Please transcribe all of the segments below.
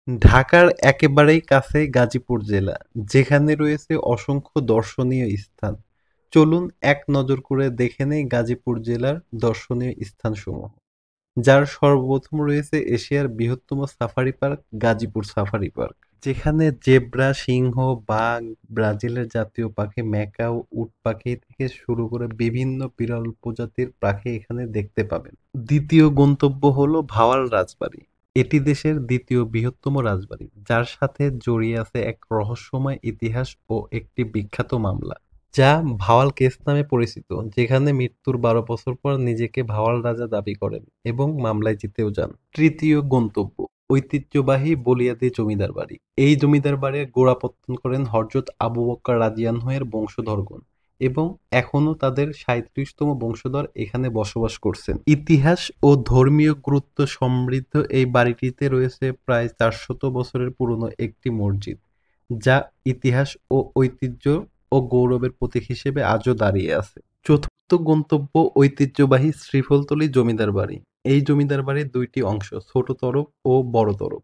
ঢাকার একেবারেই কাছে গাজীপুর জেলা, যেখানে রয়েছে অসংখ্য দর্শনীয় স্থান। চলুন এক নজর করে দেখে নেই গাজীপুর জেলার দর্শনীয় স্থানসমূহ। যার সর্বপ্রথম রয়েছে এশিয়ার বৃহত্তম safari park Gazipur safari park, যেখানে জেব্রা, সিংহ, বাঘ, ব্রাজিলের জাতীয় পাখি ম্যাকাও, উট পাখি থেকে শুরু করে বিভিন্ন বিরল প্রজাতির পাখি এখানে দেখতে পাবেন। দ্বিতীয় গন্তব্য হলো ভাওয়াল রাজবাড়ি। এটি দেশের দ্বিতীয় বৃহত্তম রাজবাড়ি, যার সাথে জড়িয়ে আছে এক রহস্যময় ইতিহাস ও একটি বিখ্যাত মামলা, যা ভাওয়াল কেস নামে পরিচিত, যেখানে মৃত্যুর ১২ বছর পর নিজেকে ভাওয়াল রাজা দাবি করেন এবং মামলায় জিতেও যান। তৃতীয় গন্তব্য ঐতিহ্যবাহী বলিয়াদি জমিদার বাড়ি। এই জমিদার বাড়ির গোড়াপত্তন করেন হযরত আবু বকর রাদিয়াল্লাহু এর বংশধরগণ এবং এখনো তাদের ৩৭তম বংশধর এখানে বসবাস করছেন। ইতিহাস ও ধর্মীয় গুরুত্ব সমৃদ্ধ এই বাড়িটিতে রয়েছে প্রায় ৪০০ বছরের পুরনো একটি মসজিদ, যা ইতিহাস ও ঐতিহ্য ও গৌরবের প্রতীক হিসেবে আজও দাঁড়িয়ে আছে। চতুর্থ গন্তব্য ঐতিহ্যবাহী শ্রীফলতলী জমিদার বাড়ি। এই জমিদার বাড়ির দুইটি অংশ, ছোট তরফ ও বড় তরফ।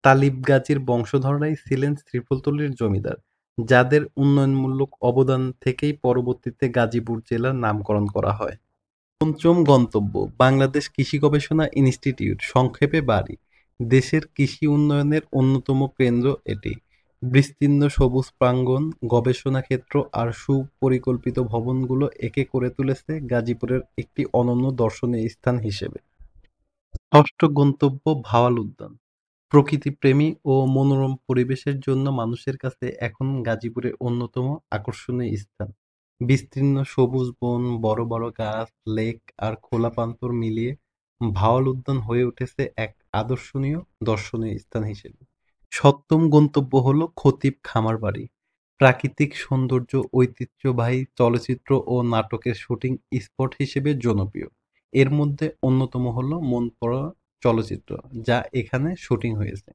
তালিব গাজীর বংশধররাই ছিলেন শ্রীফলতলীর জমিদার, যাদের উন্নয়নমূলক অবদান থেকেই পরবর্তীতে গাজীপুর জেলার নামকরণ করা হয়। পঞ্চম গন্তব্য বাংলাদেশ কৃষি গবেষণা ইনস্টিটিউট, সংক্ষেপে বারী। দেশের কৃষি উন্নয়নের অন্যতম কেন্দ্র এটি। বিস্তীর্ণ সবুজ প্রাঙ্গণ, গবেষণা ক্ষেত্র আর সুপরিকল্পিত ভবনগুলো একে করে তুলেছে গাজীপুরের একটি অনন্য দর্শনীয় স্থান হিসেবে। ষষ্ঠ গন্তব্য ভাওয়াল উদ্যান। প্রকৃতিপ্রেমী ও মনোরম পরিবেশের জন্য মানুষের কাছে এখন গাজীপুরের অন্যতম আকর্ষণীয় স্থান। বিস্তীর্ণ সবুজ বন, বড় বড় গাছ, লেক আর খোলা প্রান্তর মিলিয়ে ভাওয়াল উদ্যান হয়ে উঠেছে এক আদর্শনীয় দর্শনীয় স্থান হিসেবে। সপ্তম গন্তব্য হলো খতিব খামার বাড়ি। প্রাকৃতিক সৌন্দর্য, ঐতিহ্যবাহী চলচ্চিত্র ও নাটকের শুটিং স্পট হিসেবে জনপ্রিয়। এর মধ্যে অন্যতম হলো মন পড়া চলচ্চিত্র, যা এখানে শুটিং হয়েছে।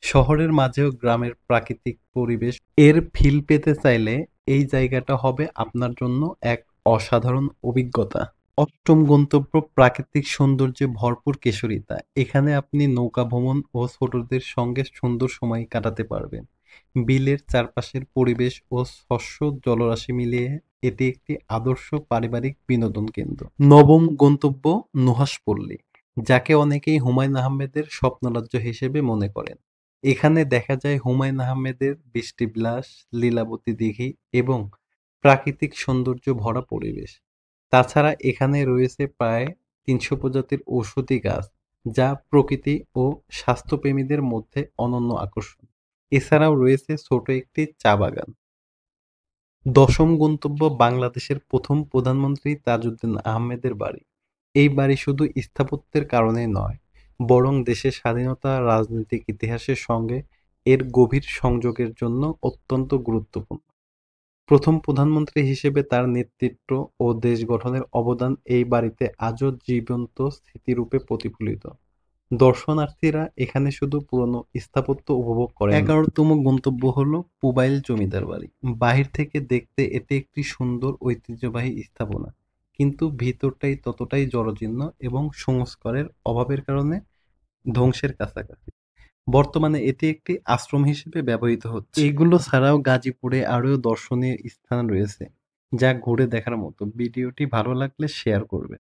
শহরের মাঝেও গ্রামের প্রাকৃতিক পরিবেশ এর ফিল পেতে চাইলে এই জায়গাটা হবে আপনার জন্য এক অসাধারণ অভিজ্ঞতা। অষ্টম গন্তব্য প্রাকৃতিক সৌন্দর্যে ভরপুর কেশরিতা। এখানে আপনি নৌকা ভ্রমণ ও ছোটদের সঙ্গে সুন্দর সময় কাটাতে পারবেন। বিলের চারপাশের পরিবেশ ও শস্য জলরাশি মিলিয়ে এটি একটি আদর্শ পারিবারিক বিনোদন কেন্দ্র। নবম গন্তব্য নুহাশপল্লী, যাকে অনেকেই হুমায়ূন আহমেদের স্বপ্নরাজ্য হিসেবে মনে করেন। এখানে দেখা যায় হুমায়ূন আহমেদের বৃষ্টিবিলাস, লীলাবতী দিঘি এবং প্রাকৃতিক সৌন্দর্য ভরা পরিবেশ। তাছাড়া এখানে রয়েছে প্রায় ৩০০ প্রজাতির ঔষধি গাছ, যা প্রকৃতি ও স্বাস্থ্যপ্রেমীদের মধ্যে অনন্য আকর্ষণ। এছাড়াও রয়েছে ছোট একটি চা বাগান। দশম গন্তব্য বাংলাদেশের প্রথম প্রধানমন্ত্রী তাজউদ্দিন আহমেদের বাড়ি। এই বাড়ি শুধু স্থাপত্যের কারণেই নয়, বরং দেশের স্বাধীনতা, রাজনৈতিক ইতিহাসের সঙ্গে এর গভীর সংযোগের জন্য অত্যন্ত গুরুত্বপূর্ণ। প্রথম প্রধানমন্ত্রী হিসেবে তার নেতৃত্ব ও দেশ গঠনের অবদান এই বাড়িতে আজও জীবন্ত স্মৃতিরূপে প্রতিফলিত। দর্শনার্থীরা এখানে শুধু পুরনো স্থাপত্য উপভোগ করেন না। ১১তম গন্তব্য হলো পুবাইল জমিদার বাড়ি। বাহির থেকে দেখতে এটি একটি সুন্দর ঐতিহ্যবাহী স্থাপনা, কিন্তু ভিতরটাই ততটাই জরাজীর্ণ এবং সংস্কারের অভাবের কারণে ধ্বংসের কাছাকাছি। বর্তমানে এটি একটি আশ্রম হিসেবে ব্যবহৃত হচ্ছে। এগুলো ছাড়াও গাজীপুরে আরও দর্শনীয় স্থান রয়েছে, যা ঘুরে দেখার মতো। ভিডিওটি ভালো লাগলে শেয়ার করবেন।